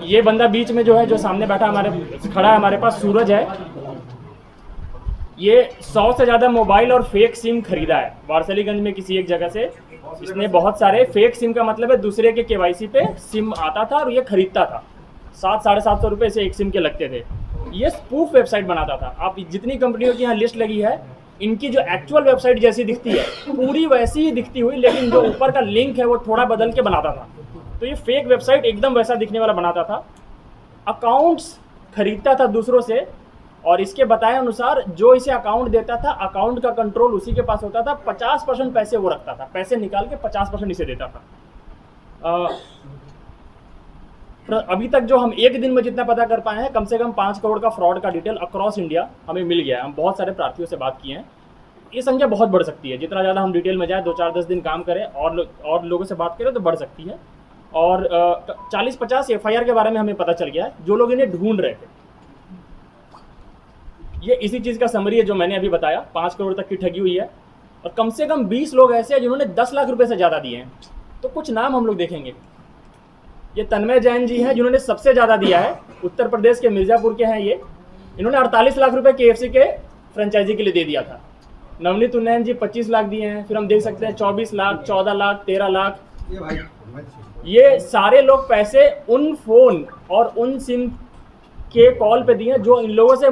ये बंदा बीच में जो है, जो सामने बैठा खड़ा है हमारे पास, सूरज है। ये 100 से ज़्यादा मोबाइल और फेक सिम खरीदा है वारसलीगंज में किसी एक जगह से। इसने बहुत सारे फेक सिम का मतलब है दूसरे के केवाईसी पे सिम आता था और ये खरीदता था। 700-750 रुपये से एक सिम के लगते थे। ये स्पूफ वेबसाइट बनाता था। आप जितनी कंपनियों की यहाँ लिस्ट लगी है, इनकी जो एक्चुअल वेबसाइट जैसी दिखती है पूरी वैसी ही दिखती हुई, लेकिन जो ऊपर का लिंक है वो थोड़ा बदल के बनाता था। तो ये फेक वेबसाइट एकदम वैसा दिखने वाला बनाता था। अकाउंट्स खरीदता था दूसरों से, और इसके बताए अनुसार जो इसे अकाउंट देता था, अकाउंट का कंट्रोल उसी के पास होता था। 50% पैसे वो रखता था, पैसे निकाल के 50% इसे देता था। अभी तक जो हम एक दिन में जितना पता कर पाए हैं, कम से कम 5 करोड़ का फ्रॉड का डिटेल अक्रॉस इंडिया हमें मिल गया है। हम बहुत सारे प्रार्थियों से बात किए हैं। ये संख्या बहुत बढ़ सकती है, जितना ज़्यादा हम डिटेल में जाए, 2-4-10 दिन काम करें और लोगों से बात करें तो बढ़ सकती है। और 40-50 FIR के बारे में हमें पता चल गया है, जो लोग इन्हें ढूंढ रहे थे। ये इसी चीज़ का समरी है जो मैंने अभी बताया। 5 करोड़ तक की ठगी हुई है, और कम से कम 20 लोग ऐसे हैं जिन्होंने 10 लाख रुपए से ज़्यादा दिए हैं। तो कुछ नाम हम लोग देखेंगे। ये तन्मय जैन जी हैं, जिन्होंने सबसे ज़्यादा दिया है। उत्तर प्रदेश के मिर्ज़ापुर के हैं ये। इन्होंने 48 लाख रुपए KFC के फ्रेंचाइजी के लिए दे दिया था। नवनीत उन्नयन जी 25 लाख दिए हैं। फिर हम देख सकते हैं 24 लाख, 14 लाख, 13 लाख। ये सारे लोग पैसे उन फोन और उन सिम के कॉल पे दिए जो इन लोगों से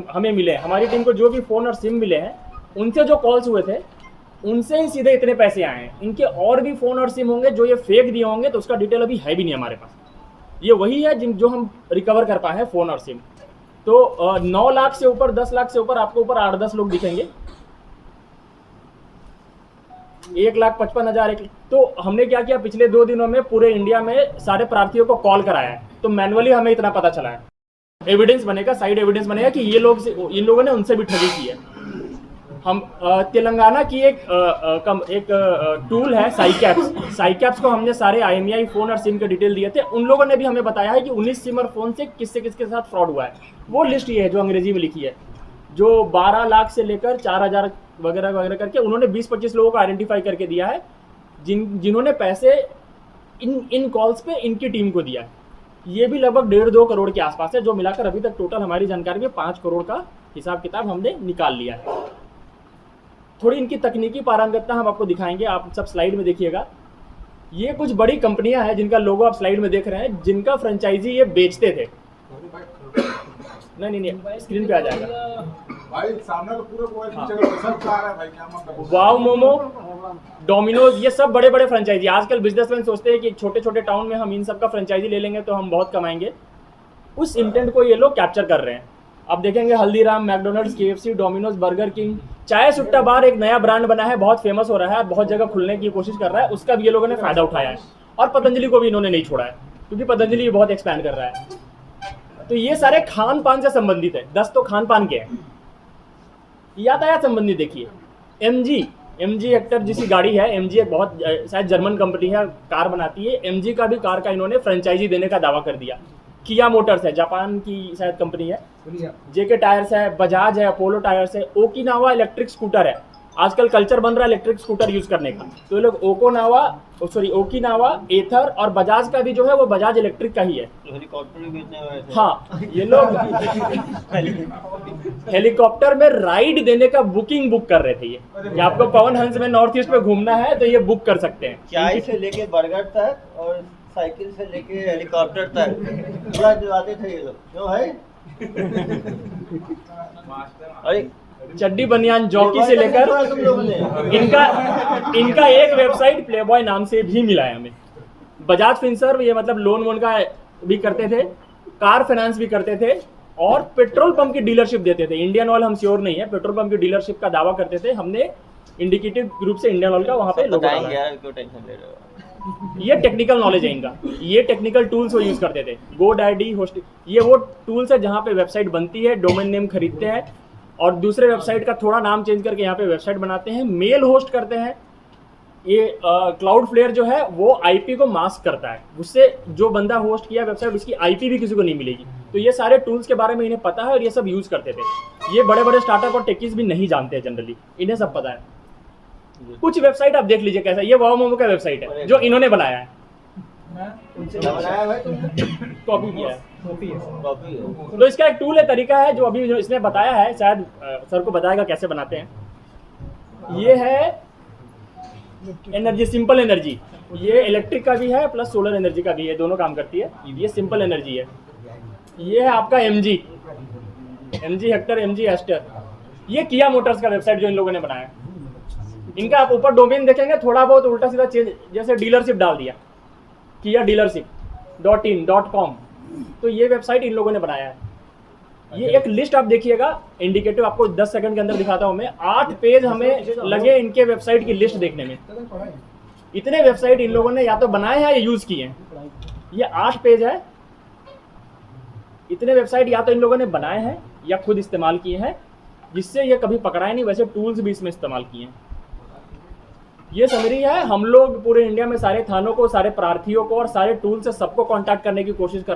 हमें मिले हैं। हमारी टीम को जो भी फ़ोन और सिम मिले हैं, उनसे जो कॉल्स हुए थे, उनसे ही सीधे इतने पैसे आए हैं। इनके और भी फ़ोन और सिम होंगे जो ये फेक दिए होंगे, तो उसका डिटेल अभी है भी नहीं हमारे पास। ये वही है जो हम रिकवर कर पाए हैं, फ़ोन और सिम। तो 9 लाख से ऊपर, 10 लाख से ऊपर आपको ऊपर 8-10 लोग दिखेंगे। 1,55,000। तो हमने क्या किया, पिछले 2 दिनों में पूरे इंडिया में सारे प्रार्थियों को कॉल कराया है। तो मैनुअली हमें इतना पता चला है। एविडेंस बनेगा, साइड एविडेंस बनेगा कि इन लोगों ने उनसे भी ठगी की है। हम तेलंगाना की एक टूल है साइकैप्स को हमने सारे IMEI फ़ोन और सिम के डिटेल दिए थे। उन लोगों ने भी हमें बताया है कि 19 सिम और फ़ोन से किसके साथ फ्रॉड हुआ है। वो लिस्ट ये है जो अंग्रेजी में लिखी है, जो 12 लाख से लेकर 4,000 वगैरह वगैरह करके उन्होंने 20-25 लोगों को आइडेंटिफाई करके दिया है, जिन्होंने पैसे इन कॉल्स पे इनकी टीम को दिया है। ये भी लगभग 1.5-2 करोड़ के आसपास है, जो मिलाकर अभी तक टोटल हमारी जानकारी में 5 करोड़ का हिसाब किताब हमने निकाल लिया है। थोड़ी इनकी तकनीकी पारंगतता हम आपको दिखाएंगे, आप सब स्लाइड में देखिएगा। ये कुछ बड़ी कंपनियां हैं जिनका लोगो आप स्लाइड में देख रहे हैं, जिनका फ्रेंचाइजी ये बेचते थे। नहीं, स्क्रीन पे आ जाएगा भाई, सामने तो पूरा सब आ रहा है भाई, क्या मतलब। वाव मोमो, डोमिनोज, ये सब बड़े बड़े फ्रेंचाइजी। आजकल बिजनेसमैन सोचते हैं कि छोटे छोटे टाउन में हम इन सब का फ्रेंचाइजी ले लेंगे तो हम बहुत कमाएंगे। उस इंटेंट को ये लोग कैप्चर कर रहे हैं। आप देखेंगे Haldiram, McDonald's, KFC, Domino's, burger king, चाय सुट्टा बार एक नया ब्रांड बना है, बहुत फेमस हो रहा है, बहुत जगह खुलने की कोशिश कर रहा है। उसका भी ये लोगों ने फायदा उठाया है। और पतंजलि को भी इन्होंने नहीं छोड़ा है, क्योंकि पतंजलि बहुत एक्सपैंड कर रहा है। तो ये सारे खान पान से संबंधित है। 10 तो खान पान के हैं। यातायात संबंधी देखिए, MG हेक्टर जिसकी गाड़ी है, MG एक बहुत शायद जर्मन कंपनी है, कार बनाती है। MG का भी कार का इन्होंने फ्रेंचाइजी देने का दावा कर दिया। किया मोटर्स है, जापान की शायद कंपनी है। JK टायर्स है, बजाज है, अपोलो टायर्स है। ओकिनावा इलेक्ट्रिक स्कूटर है, आजकल कल्चर बन रहा है इलेक्ट्रिक स्कूटर यूज करने का। तो ये लोग ओकिनावा, एथर और बजाज का भी जो है वो बजाज इलेक्ट्रिक का ही है। हेलीकॉप्टर भी बेचने वाले थे। हाँ, ये लोग हेलीकॉप्टर में राइड देने का बुक कर रहे थे। ये आपको पवन हंस में नॉर्थ ईस्ट में घूमना है तो ये बुक कर सकते हैं। चाय से लेके बर्गर तक और साइकिल से लेके हेलीकॉप्टर तक पूरा दिलाते थे ये लोग, क्यों है। अरे चड्डी बनियान जॉकी से लेकर इनका एक वेबसाइट प्लेबॉय नाम से भी मिला है हमें। बजाज फिनसर्व, ये मतलब लोन वोन का भी करते थे, कार फाइनेंस भी करते थे, और पेट्रोल पंप की डीलरशिप देते थे। इंडियन ऑयल हम श्योर नहीं है, पेट्रोल पंप की डीलरशिप का दावा करते थे। हमने इंडिकेटिव ग्रुप से इंडियन ऑयल का वहाँ पे लोगो डाला है। क्यों टेंशन ले रहे हो। ये टेक्निकल नॉलेज है इनका। ये टेक्निकल टूल्स वो यूज करते थे। GoDaddy, होस्ट, ये वो टूल्स है जहाँ पे वेबसाइट बनती है, डोमेन नेम खरीदते हैं और दूसरे वेबसाइट का थोड़ा नाम चेंज करके यहाँ पे वेबसाइट बनाते हैं, मेल होस्ट करते हैं। ये क्लाउडफ्लेयर जो है वो IP को मास्क करता है, उससे जो बंदा होस्ट किया वेबसाइट उसकी IP भी किसी को नहीं मिलेगी। तो ये सारे टूल्स के बारे में इन्हें पता है और ये सब यूज करते थे। ये बड़े बड़े स्टार्टअप और टेकीज भी नहीं जानते हैं जनरली, इन्हें सब पता है। कुछ वेबसाइट आप देख लीजिए कैसा, ये वाव मोमो का वेबसाइट है जो इन्होंने बनाया है। क्या बनाया भाई तुमने? कॉपी किया है। कॉपी है। तो इसका एक टूल है, तरीका है जो अभी जो इसने बताया है, शायद सर को बताएगा कैसे बनाते हैं। ये है एनर्जी, सिंपल एनर्जी। ये इलेक्ट्रिक का भी है प्लस सोलर एनर्जी का भी है, दोनों काम करती है। ये सिंपल एनर्जी है। ये है आपका एमजी हेक्टर, एमजी एस्टर। ये किया मोटर्स का वेबसाइट जो इन लोगों ने बनाया है। इनका आप ऊपर डोमेन देखेंगे, थोड़ा बहुत उल्टा सीधा चेंज, जैसे डीलरशिप डाल दिया, किया dealership.in.com। तो ये वेबसाइट इन लोगों ने बनाया है। ये एक लिस्ट आप देखिएगा, इंडिकेटिव आपको 10 सेकंड के अंदर दिखाता हूं मैं। 8 पेज हमें लगे इनके वेबसाइट की लिस्ट देखने में। इतने वेबसाइट इन लोगों ने या तो बनाए हैं या यूज किए हैं। ये 8 पेज है। इतने वेबसाइट या तो इन लोगों ने बनाए हैं या खुद इस्तेमाल किए हैं, जिससे ये कभी पकड़ाए नहीं। वैसे टूल्स भी इसमें इस्तेमाल किए हैं। ये समरी है। हम लोग पूरे इंडिया में सारे थानों को, सारे प्रार्थियों को और सारे टूल से सबको कांटेक्ट करने की कोशिश कर रहे हैं।